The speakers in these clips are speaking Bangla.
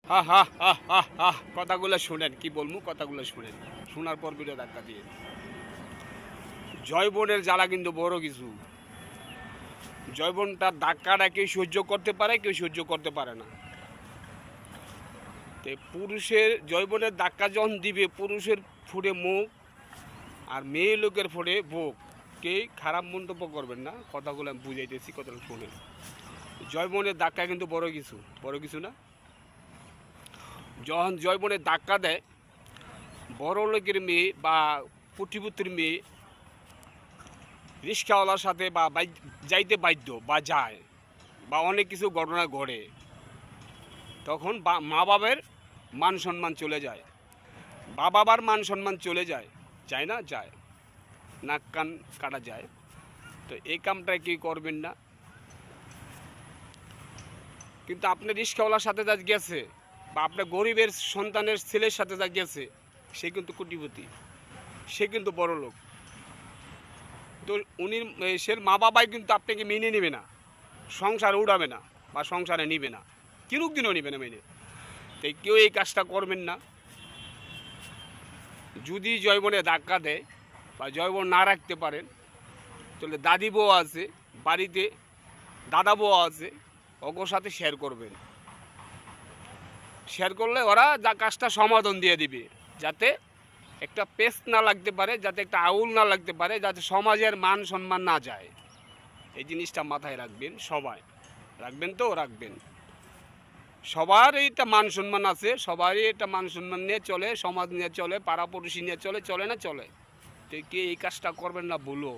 হা হা হা হা হা কথাগুলো শুনেন, কি বলবো, কথাগুলো শুনেন, শোনার পর ভিডিও ধাক্কা দিয়ে। জয়বনের জ্বালা কিন্তু বড় কিছু। জয়বনটার ধাক্কাটা কেউ সহ্য করতে পারে, কেউ সহ্য করতে পারে না। তো পুরুষের জয়বনের ধাক্কা যখন দিবে, পুরুষের ফুটে মুখ আর মেয়ে লোকের ফুটে বুক। কে খারাপ মন্তব্য করবেন না, কথাগুলো আমি বুঝাইতেছি, কথাটা শুনেন। জয়বনের ধাক্কা কিন্তু বড় কিছু, বড় কিছু না। যখন জয়বনের ধাক্কা দেয়, বড় লোকের মেয়ে বা পুটিপুতির মেয়ে রিক্সাওয়ালার সাথে বা যাইতে বাধ্য বা যায়, বা অনেক কিছু ঘটনা ঘটে, তখন মা বাবার মান সম্মান চলে যায়, বাবার মান সম্মান চলে যায়, যায় না? যায়, নাক কান কাটা যায়। তো এই কামটা কি করবেন না। কিন্তু আপনি রিক্সাওয়ালার সাথে যা গেছে, বা আপনার গরিবের সন্তানের ছেলের সাথে যা গেছে, সে কিন্তু কোটিপতি, সে কিন্তু বড় লোক। তো উনি সে মা বাবাই কিন্তু আপনাকে মেনে নেবে না, সংসার উড়াবে না, বা সংসারে নিবে না, কিরূপ দিনও নিবে না মেনে। তাই কেউ এই কাজটা করবেন না। যদি জয়বনে ধাক্কা দেয় বা জয়বন না রাখতে পারেন, তাহলে দাদি বউ আছে বাড়িতে, দাদা বউ আছে, ওর সাথে শেয়ার করবেন। শেয়ার করলে ওরা যা কাজটা সমাধান দিয়ে দিবে, যাতে একটা পেস্ট না লাগতে পারে, যাতে একটা আউল না লাগতে পারে, যাতে সমাজের মান সম্মান না যায়। এই জিনিসটা মাথায় রাখবেন সবাই। রাখবেন তো? রাখবেন। সবারই একটা মান সম্মান আছে, সবারই একটা মান সম্মান নিয়ে চলে, সমাজ নিয়ে চলে, পাড়াপড়শি নিয়ে চলে, চলে না? চলে। তো কে এই কাজটা করবেন না বলো।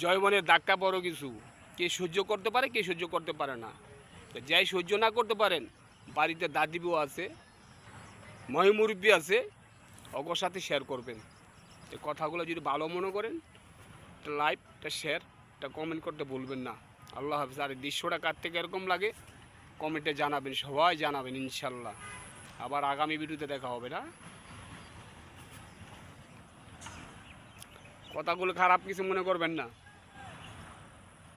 জয়বনের ধাক্কা বড় কিছু, কে সহ্য করতে পারে, কে সহ্য করতে পারে না। যাই সহ্য না করতে পারেন, বাড়িতে দাদি বউ আছে, মহিমুরব্বী আছে, ওর সাথে শেয়ার করবেন। এই কথাগুলো যদি ভালো মনে করেন, একটা লাইক, একটা শেয়ার, একটা কমেন্ট করতে ভুলবেন না। আল্লাহ হাফিজ। আর এই দৃশ্যটা কার থেকে এরকম লাগে কমেন্টে জানাবেন, সবাই জানাবেন ইনশাল্লাহ। আবার আগামী ভিডিওতে দেখা হবে না। কথাগুলো খারাপ কিছু মনে করবেন না।